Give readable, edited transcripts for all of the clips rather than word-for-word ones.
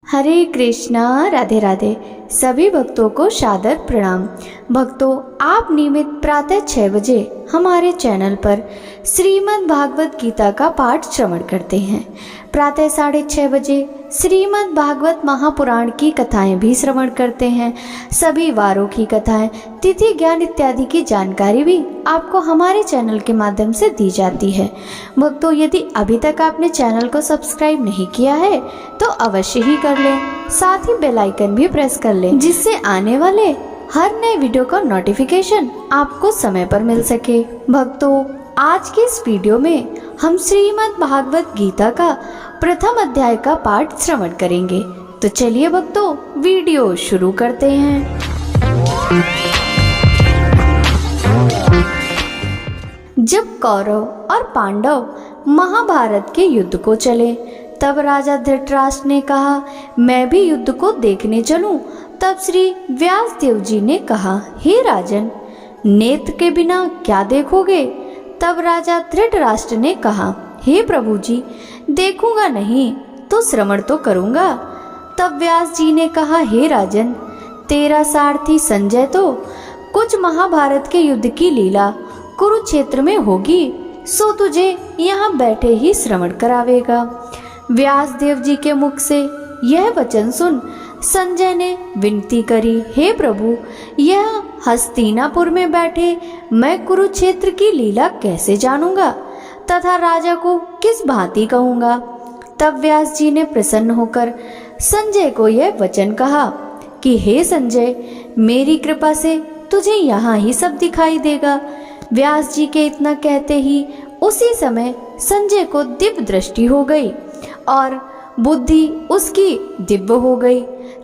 हरे कृष्णा, राधे राधे। सभी भक्तों को सादर प्रणाम। भक्तों, आप नियमित प्रातः 6 बजे हमारे चैनल पर श्रीमद् भागवत गीता का पाठ श्रवण करते हैं। प्रातः 6:30 बजे श्रीमद् भागवत महापुराण की कथाएं भी श्रवण करते हैं। सभी वारों की कथाएं, तिथि, ज्ञान इत्यादि की जानकारी भी आपको हमारे चैनल के माध्यम से दी जाती है। भक्तों, यदि अभी तक आपने चैनल को सब्सक्राइब नहीं किया है तो अवश्य ही कर लें। साथ ही बेल आइकन भी प्रेस कर लें, जिससे आने वाले हर नए वीडियो का नोटिफिकेशन आपको समय पर मिल सके। भक्तों, आज के इस वीडियो में हम श्रीमद् भागवत गीता का प्रथम अध्याय का पाठ श्रवण करेंगे। तो चलिए भक्तों, वीडियो शुरू करते हैं। जब कौरव और पांडव महाभारत के युद्ध को चले, तब राजा धृतराष्ट्र ने कहा, मैं भी युद्ध को देखने चलूं। तब श्री व्यासदेव जी ने कहा, हे राजन, नेत्र के बिना क्या देखोगे? तब राजा धृतराष्ट्र ने कहा, हे प्रभु जी, देखूंगा नहीं तो श्रवण तो करूंगा। तब व्यास जी ने कहा, हे राजन, तेरा सारथी संजय तो कुछ महाभारत के युद्ध की लीला कुरुक्षेत्र में होगी, सो तुझे यहाँ बैठे ही श्रवण करावेगा। व्यासदेव जी के मुख से यह वचन सुन संजय ने विनती करी, हे प्रभु, यह हस्तिनापुर में बैठे मैं कुरुक्षेत्र की लीला कैसे जानूंगा तथा राजा को किस भांति कहूंगा। तब व्यास जी ने प्रसन्न होकर संजय को यह वचन कहा कि हे संजय, मेरी कृपा से तुझे यहाँ ही सब दिखाई देगा। व्यास जी के इतना कहते ही उसी समय संजय को दिव्य दृष्टि हो गई और बुद्धि उसकी दिव्य हो गई।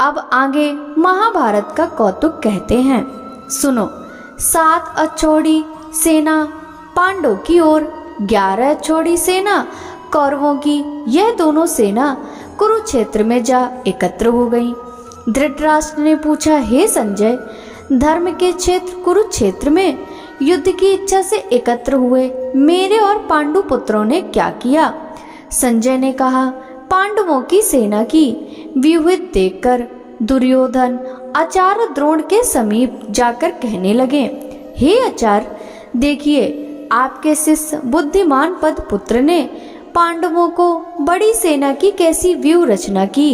अब आगे महाभारत का कौतुक कहते हैं, सुनो। 7 अछोड़ी सेना पांडवों की ओर, 11 अछोड़ी सेना कौरवों की, यह दोनों सेना कुरुक्षेत्र में जा एकत्र हो गई। धृतराष्ट्र ने पूछा, हे संजय, धर्म के क्षेत्र कुरुक्षेत्र में युद्ध की इच्छा से एकत्र हुए मेरे और पांडु पुत्रों ने क्या किया? संजय ने कहा, पांडवों की सेना की व्यूहित देखकर दुर्योधन आचार्य द्रोण के समीप जाकर कहने लगे, हे आचार्य, देखिए, आपके शिष्य बुद्धिमान पद पुत्र ने पांडवों को बड़ी सेना की कैसी व्यूह रचना की।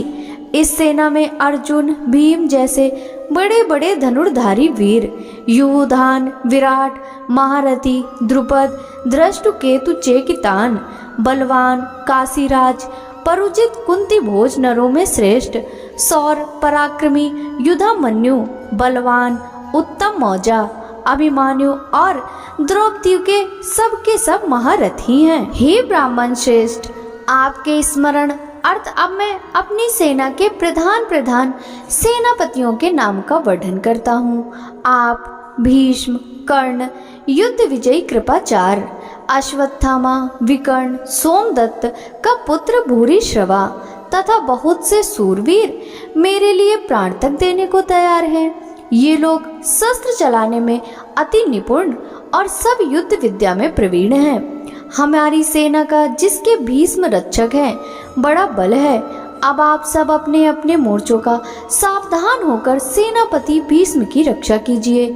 इस सेना में अर्जुन, भीम जैसे बड़े बड़े धनुर्धारी वीर, युधान, विराट, महारथी, द्रुपद, दृष्टकेतु, चेकितान, बलवान, काशीराज, परुजित, कुंती भोज नरों में श्रेष्ठ, सौर, पराक्रमी, युधामन्यु, बलवान, उत्तम मौजा, अभिमान्यु और द्रौपदी के सब महारथी हैं। हे ब्राह्मण श्रेष्ठ, आपके स्मरण अर्थ अब मैं अपनी सेना के प्रधान सेनापतियों के नाम का वर्णन करता हूँ। आप भीष्म, कर्ण, युद्ध विजयी कृपाचार्य, अश्वत्थामा, विकर्ण, सोमदत्त का पुत्र भूरिश्रवा तथा बहुत से सूरवीर मेरे लिए प्राण तक देने को तैयार हैं। ये लोग शस्त्र चलाने में अति निपुण और सब युद्ध विद्या में प्रवीण हैं। हमारी सेना का, जिसके भीष्म रक्षक हैं, बड़ा बल है। अब आप सब अपने अपने मोर्चों का सावधान होकर सेनापति भीष्म की रक्षा कीजिए।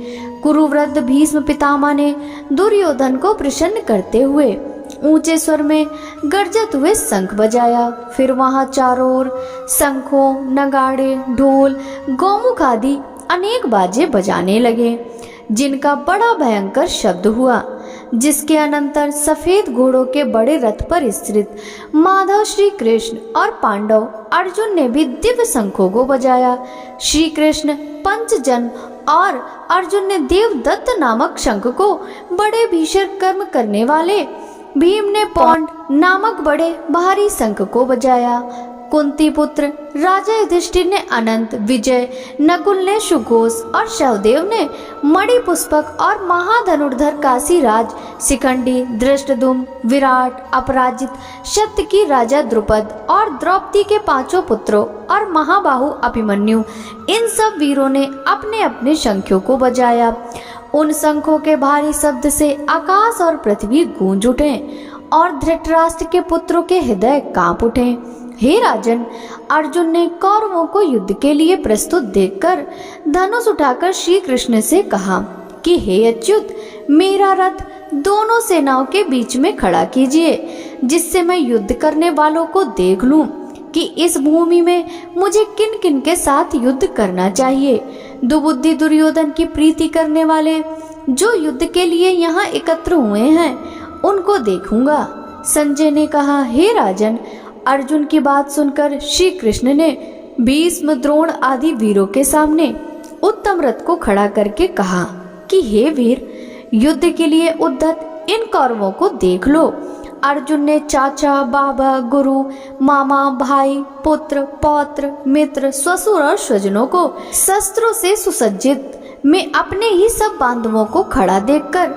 कुरुवृद्ध भीष्म पितामह ने दुर्योधन को प्रसन्न करते हुए ऊंचे स्वर में गर्जत हुए शंख बजाया। फिर वहां चारों ओर शंखों, नगाड़े, ढोल, गौमुख आदि अनेक बाजे बजाने लगे, जिनका बड़ा भयंकर शब्द हुआ। जिसके अनंतर सफेद घोड़ों के बड़े रथ पर स्थित माधव, श्री कृष्ण और पांडव अर्जुन ने भी दिव्य शंखों को बजाया। श्री कृष्ण पंचजन और अर्जुन ने देवदत्त नामक शंख को, बड़े भीषण कर्म करने वाले भीम ने पौंड नामक बड़े भारी शंख को बजाया। कुंती पुत्र राजा युधिष्ठिर ने अनंत, विजय, नकुल ने सुघोष और सहदेव ने मणिपुष्पक और महाधनुर्धर काशीराज, शिखंडी, धृष्टद्युम्न, विराट, अपराजित, शतकी राजा द्रुपद और द्रौपदी के 5 पुत्रों और महाबाहु अभिमन्यु, इन सब वीरों ने अपने अपने शंखों को बजाया। उन शंखों के भारी शब्द से आकाश और पृथ्वी गूंज उठे और धृतराष्ट्र के पुत्रों के हृदय कांप उठे। हे राजन, अर्जुन ने कौरवों को युद्ध के लिए प्रस्तुत देखकर धनुष उठाकर श्री कृष्ण से कहा कि हे अच्युत, मेरा रथ दोनों सेनाओं के बीच में खड़ा कीजिए, जिससे मैं युद्ध करने वालों को देख लूं कि इस भूमि में मुझे किन किन के साथ युद्ध करना चाहिए। दुबुद्धि दुर्योधन की प्रीति करने वाले जो युद्ध के लिए यहाँ एकत्र हुए हैं उनको देखूंगा। संजय ने कहा, हे राजन, अर्जुन की बात सुनकर श्री कृष्ण ने भीष्म, द्रोण आदि वीरों के सामने उत्तम रथ को खड़ा करके कहा कि हे वीर, युद्ध के लिए उद्धत इन कौरवों को देख लो। अर्जुन ने चाचा, बाबा, गुरु, मामा, भाई, पुत्र, पौत्र, मित्र, ससुर और स्वजनों को शस्त्रों से सुसज्जित में अपने ही सब बांधवों को खड़ा देखकर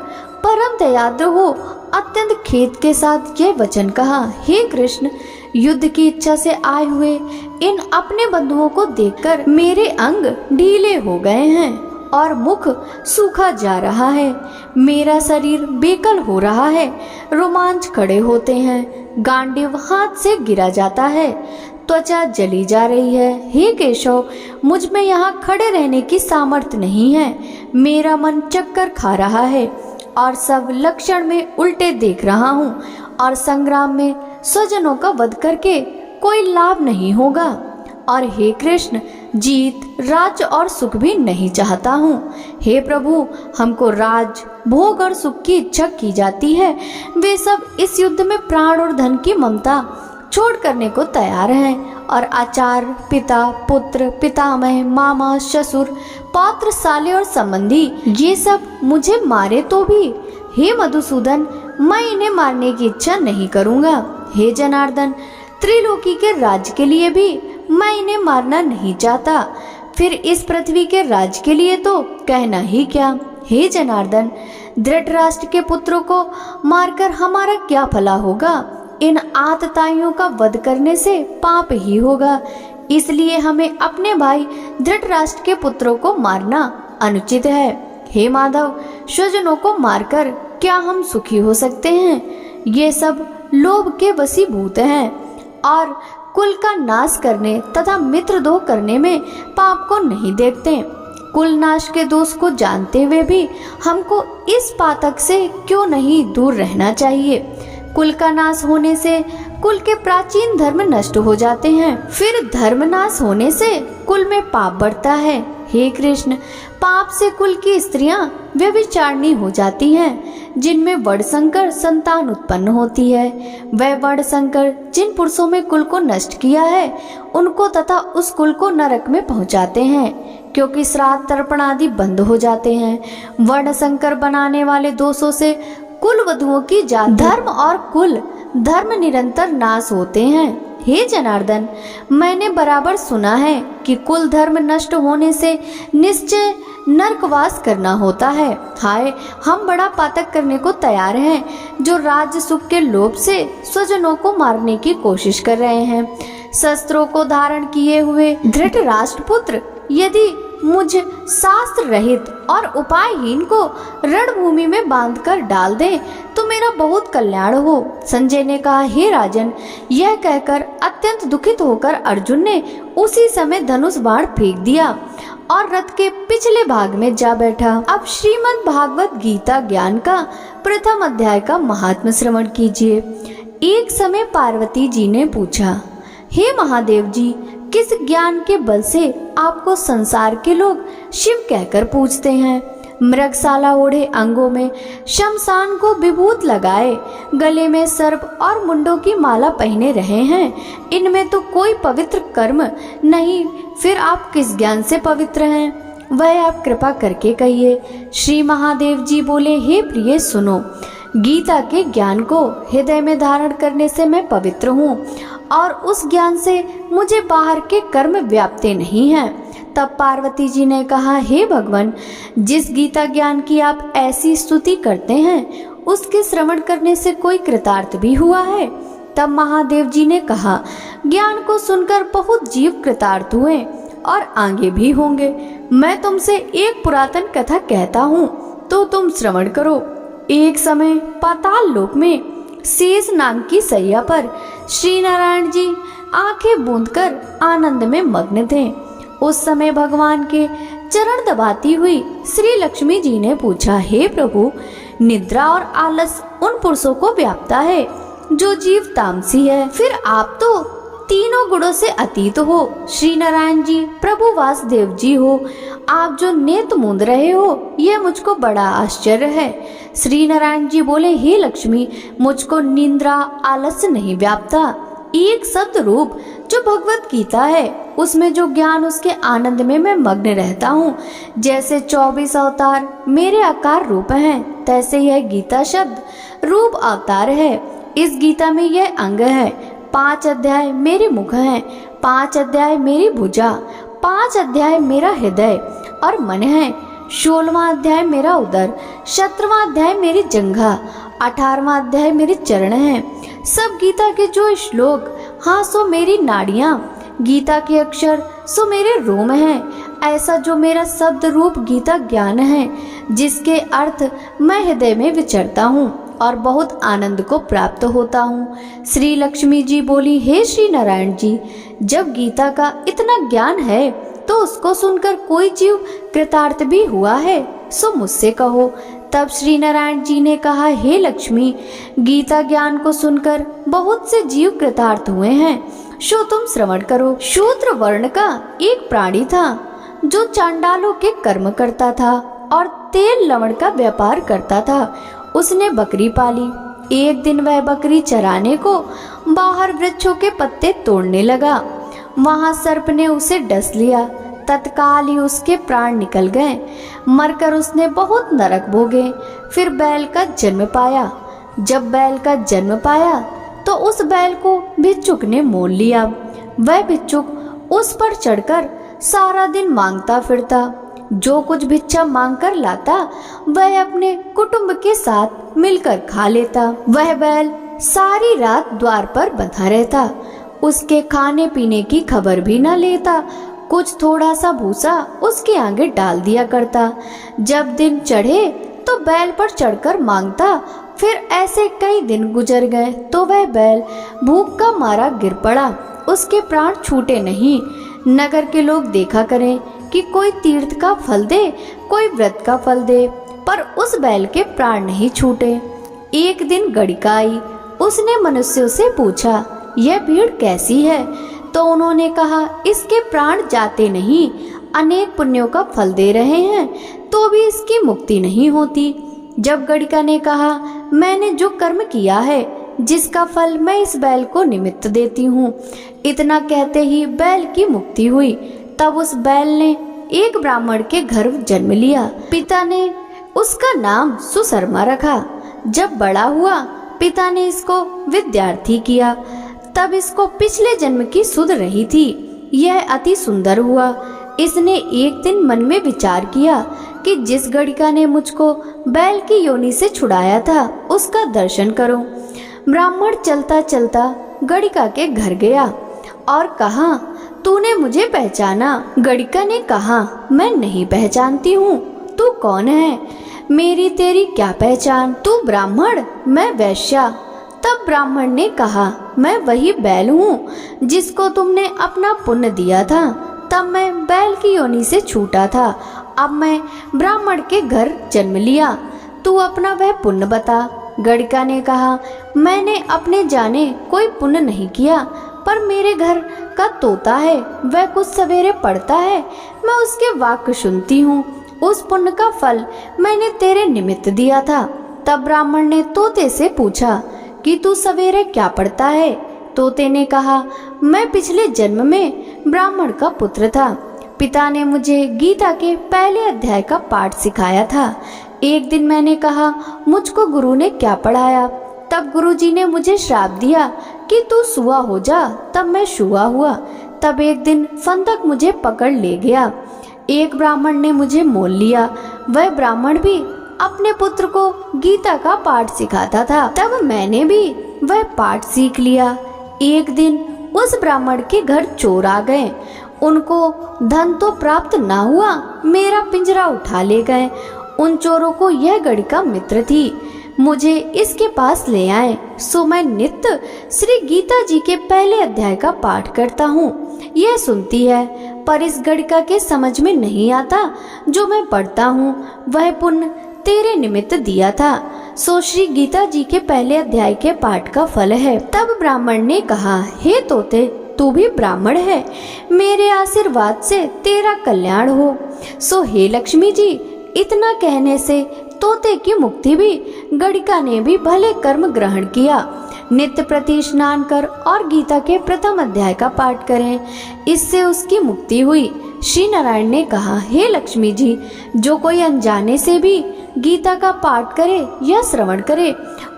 परम दयाद्र हो अत्यंत खेद के साथ यह वचन कहा, हे कृष्ण, युद्ध की इच्छा से आए हुए इन अपने बंधुओं को देखकर मेरे अंग ढीले हो गए हैं और मुख सूखा जा रहा है। मेरा शरीर बेकल हो रहा है, रोमांच खड़े होते हैं, गांडीव हाथ से गिरा जाता है, त्वचा जली जा रही है। हे केशव, मुझ में यहाँ खड़े रहने की सामर्थ्य नहीं है। मेरा मन चक्कर खा रहा है और सब लक्षण में उल्टे देख रहा हूँ और संग्राम में स्वजनों का वध करके कोई लाभ नहीं होगा। और हे कृष्ण, जीत, राज्य और सुख भी नहीं चाहता हूँ। हे प्रभु, हमको राज, भोग और सुख की इच्छा की जाती है, वे सब इस युद्ध में प्राण और धन की ममता छोड़ करने को तैयार हैं और आचार्य, पिता, पुत्र, पितामह, मामा, ससुर, पौत्र, साले और संबंधी ये सब मुझे मारे तो भी हे मधुसूदन, मैं इन्हें मारने की इच्छा नहीं करूँगा। हे जनार्दन, त्रिलोकी के राज्य के लिए भी मैं इन्हें मारना नहीं चाहता, फिर इस पृथ्वी के राज्य के लिए तो कहना ही क्या। हे जनार्दन, धृतराष्ट्र के पुत्रों को मारकर हमारा क्या भला होगा? इन आतताइयों का वध करने से पाप ही होगा, इसलिए हमें अपने भाई धृतराष्ट्र के पुत्रों को मारना अनुचित है। हे माधव, स्वजनों को मारकर क्या हम सुखी हो सकते हैं? ये सब लोभ के वशीभूत हैं और कुल का नाश करने तथा मित्रद्रोह करने में पाप को नहीं देखते। कुल नाश के दोष को जानते हुए भी हमको इस पातक से क्यों नहीं दूर रहना चाहिए? कुल का नाश होने से कुल के प्राचीन धर्म नष्ट हो जाते हैं, फिर धर्म नाश होने से कुल में पाप बढ़ता है। हे कृष्ण, पाप से कुल की स्त्रियां व्यभिचारिणी हो जाती हैं, जिनमें वर्णशंकर संतान उत्पन्न होती है। वह वर्णशंकर जिन पुरुषों में कुल को नष्ट किया है उनको तथा उस कुल को नरक में पहुंचाते हैं, क्योंकि श्राद्ध तर्पण आदि बंद हो जाते हैं। वर्णशंकर बनाने वाले दोषों से कुल वधुओं की जाति, धर्म और कुल धर्म निरंतर नाश होते हैं। हे जनार्दन, मैंने बराबर सुना है कि कुल धर्म नष्ट होने से निश्चय नरकवास करना होता है। हाय, हम बड़ा पातक करने को तैयार हैं, जो राज्य सुख के लोभ से स्वजनों को मारने की कोशिश कर रहे हैं। शस्त्रों को धारण किए हुए धृतराष्ट्र पुत्र यदि मुझ शास्त्र रहित और उपायहीन को रणभूमि में बांधकर डाल दे तो मेरा बहुत कल्याण हो। संजय ने कहा, हे राजन, यह कहकर अत्यंत दुखित होकर अर्जुन ने उसी समय धनुष बाण फेंक दिया और रथ के पिछले भाग में जा बैठा। अब श्रीमद् भागवत गीता ज्ञान का प्रथम अध्याय का महात्म्य श्रवण कीजिए। एक समय पार्वती जी ने पूछा, हे महादेव जी, किस ज्ञान के बल से आपको संसार के लोग शिव कहकर पूजते हैं? मृगशाला ओढ़े अंगों में शमशान को विभूत लगाए, गले में सर्प और मुंडों की माला पहने रहे हैं, इनमें तो कोई पवित्र कर्म नहीं, फिर आप किस ज्ञान से पवित्र हैं? वह आप कृपा करके कहिए। श्री महादेव जी बोले, हे प्रिय, सुनो, गीता के ज्ञान को हृदय में धारण करने से मैं पवित्र हूँ और उस ज्ञान से मुझे बाहर के कर्म व्याप्ते नहीं हैं। तब पार्वती जी ने कहा, हे भगवान, जिस गीता ज्ञान की आप ऐसी स्तुति करते हैं उसके श्रवण करने से कोई कृतार्थ भी हुआ है? तब महादेव जी ने कहा, ज्ञान को सुनकर बहुत जीव कृतार्थ हुए और आगे भी होंगे। मैं तुमसे एक पुरातन कथा कहता हूँ तो तुम श्रवण करो। एक समय पाताल लोक में शेष नाग की सैया पर श्री नारायण जी आंखें बूंदकर आनंद में मग्न थे। उस समय भगवान के चरण दबाती हुई श्री लक्ष्मी जी ने पूछा, हे प्रभु, निद्रा और आलस उन पुरुषों को व्यापता है जो जीव तामसी है, फिर आप तो तीनों गुणों से अतीत हो। श्री नारायण जी, प्रभु वासुदेव जी हो, आप जो नेत्र मूंद रहे हो, यह मुझको बड़ा आश्चर्य है। श्री नारायण जी बोले, हे लक्ष्मी, मुझको निद्रा आलस्य नहीं व्यापता। एक शब्द रूप जो भगवत गीता है, उसमें जो ज्ञान, उसके आनंद में मैं मग्न रहता हूँ। जैसे 24 अवतार मेरे आकार रूप हैं, तैसे यह गीता शब्द रूप अवतार है। इस गीता में यह अंग है। 5 अध्याय मेरे मुख हैं, 5 अध्याय मेरी भुजा, 5 अध्याय मेरा हृदय और मन है, 16वां अध्याय मेरा उदर, 17वां अध्याय मेरी जंघा, 18वां अध्याय मेरे चरण हैं। सब गीता के जो श्लोक, हाँ सो मेरी नाड़ियाँ, गीता के अक्षर सो मेरे रोम हैं। ऐसा जो मेरा शब्द रूप गीता ज्ञान है, जिसके अर्थ मैं हृदय में विचरता हूँ और बहुत आनंद को प्राप्त होता हूँ। श्री लक्ष्मी जी बोली, हे श्री नारायण जी, जब गीता का इतना ज्ञान है तो उसको सुनकर कोई जीव कृतार्थ भी हुआ है, सो मुझसे कहो। तब श्री नारायण जी ने कहा, हे लक्ष्मी, गीता ज्ञान को सुनकर बहुत से जीव कृतार्थ हुए हैं, सो तुम श्रवण करो। शूद्र वर्ण का एक प्राणी था जो चांडालों के कर्म करता था और तेल लवण का व्यापार करता था। उसने बकरी पाली। एक दिन वह बकरी चराने को बाहर वृक्षों के पत्ते तोड़ने लगा। वहां सर्प ने उसे डस लिया। तत्काल ही उसके प्राण निकल गए। मरकर उसने बहुत नरक भोगे। फिर बैल का जन्म पाया। जब बैल का जन्म पाया तो उस बैल को भिक्षुक ने मोल लिया। वह भिक्षुक उस पर चढ़कर सारा दिन मांगता फिरता। जो कुछ भिक्षा मांग कर लाता वह अपने कुटुंब के साथ मिलकर खा लेता। वह बैल सारी रात द्वार पर बंधा रहता। उसके खाने पीने की खबर भी न लेता। कुछ थोड़ा सा भूसा उसके आगे डाल दिया करता। जब दिन चढ़े तो बैल पर चढ़कर मांगता। फिर ऐसे कई दिन गुजर गए तो वह बैल भूख का मारा गिर पड़ा। उसके प्राण छूटे नहीं। नगर के लोग देखा करें कि कोई तीर्थ का फल दे, कोई व्रत का फल दे, पर उस बैल के प्राण नहीं छूटे। एक दिन गड़िका आई। उसने मनुष्यों से पूछा, यह भीड़ कैसी है? तो उन्होंने कहा, इसके प्राण जाते नहीं, अनेक पुण्यों का फल दे रहे हैं तो भी इसकी मुक्ति नहीं होती। जब गड़िका ने कहा, मैंने जो कर्म किया है, जिसका फल मैं इस बैल को निमित्त देती हूँ, इतना कहते ही बैल की मुक्ति हुई। तब उस बैल ने एक ब्राह्मण के घर जन्म लिया। पिता ने उसका नाम सुशर्मा रखा। जब बड़ा हुआ पिता ने इसको विद्यार्थी किया। तब इसको पिछले जन्म की सुध रही थी। यह अति सुंदर हुआ। इसने एक दिन मन में विचार किया कि जिस गड़िका ने मुझको बैल की योनि से छुड़ाया था, उसका दर्शन करूं। ब्राह्मण चलता चलता गड़िका के घर गया और कहा, तूने मुझे पहचाना? गड़िका ने कहा, मैं नहीं पहचानती हूँ। तू कौन है? मेरी तेरी क्या पहचान? तू ब्राह्मण, मैं वैश्या। तब ब्राह्मण ने कहा, मैं वही बैल हूँ जिसको तुमने अपना पुण्य दिया था। तब मैं बैल की योनि से छूटा था। अब मैं ब्राह्मण के घर जन्म लिया। तू अपना वह पुण्य बता। गड़िका ने कहा, मैंने अपने जाने कोई पुण्य नहीं किया, पर मेरे घर का तोता है, वह कुछ सवेरे पढ़ता है, मैं उसके वाक्य सुनती हूँ। उस पुण्य का फल मैंने तेरे निमित्त दिया था। तब ब्राह्मण ने तोते से पूछा कि तू सवेरे क्या पढ़ता है? तोते ने कहा, मैं पिछले जन्म में ब्राह्मण का पुत्र था। पिता ने मुझे गीता के पहले अध्याय का पाठ सिखाया था। एक दिन मैंने कहा, मुझको गुरु ने क्या पढ़ाया? तब गुरुजी ने मुझे श्राप दिया कि तू सुआ हो जा। तब मैं सुआ हुआ। तब एक दिन फंदक मुझे पकड़ ले गया। एक ब्राह्मण ने मुझे मोल लिया। वह ब्राह्मण भी अपने पुत्र को गीता का पाठ सिखाता था। तब मैंने भी वह पाठ सीख लिया। एक दिन उस ब्राह्मण के घर चोर आ गए। उनको धन तो प्राप्त ना हुआ, मेरा पिंजरा उठा ले गए। उन चोरों को यह गड़िका मित्र थी। मुझे इसके पास ले आए। सो मैं नित्य श्री गीता जी के पहले अध्याय का पाठ करता हूँ। यह सुनती है, पर इस गणिका के समझ में नहीं आता। जो मैं पढ़ता हूँ वह पुण्य तेरे निमित्त दिया था। सो श्री गीता जी के पहले अध्याय के पाठ का फल है। तब ब्राह्मण ने कहा, हे तोते, तू भी ब्राह्मण है, मेरे आशीर्वाद से तेरा कल्याण हो। सो हे लक्ष्मी जी, इतना कहने से तोते की मुक्ति भी गणिका ने भी भले कर्म ग्रहण किया। नित्य प्रति स्नान कर और गीता के प्रथम अध्याय का पाठ करें, इससे उसकी मुक्ति हुई। श्री नारायण ने कहा, हे लक्ष्मी जी, जो कोई अनजाने से भी गीता का पाठ करे या श्रवण करे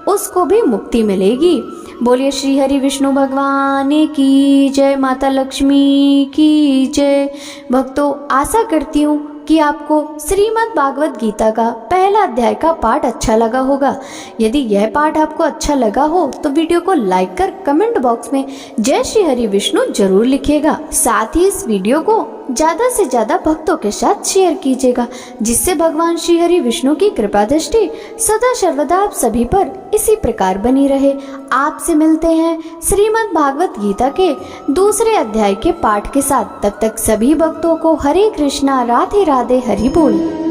उसको भी मुक्ति मिलेगी। बोलिए श्री हरि विष्णु भगवान की जय, माता लक्ष्मी की जय। भक्तों, आशा करती हूँ कि आपको श्रीमद् भागवत गीता का पहला अध्याय का पाठ अच्छा लगा होगा। यदि यह पाठ आपको अच्छा लगा हो तो वीडियो को लाइक कर कमेंट बॉक्स में जय श्री हरि विष्णु जरूर लिखिएगा। साथ ही इस वीडियो को ज्यादा से ज्यादा भक्तों के साथ शेयर कीजिएगा, जिससे भगवान श्री हरि विष्णु की कृपा दृष्टि सदा सर्वदा आप सभी पर इसी प्रकार बनी रहे। आपसे मिलते हैं श्रीमद् भागवत गीता के दूसरे अध्याय के पाठ के साथ। तब तक सभी भक्तों को हरे कृष्णा, राधे राधे, हरि बोल।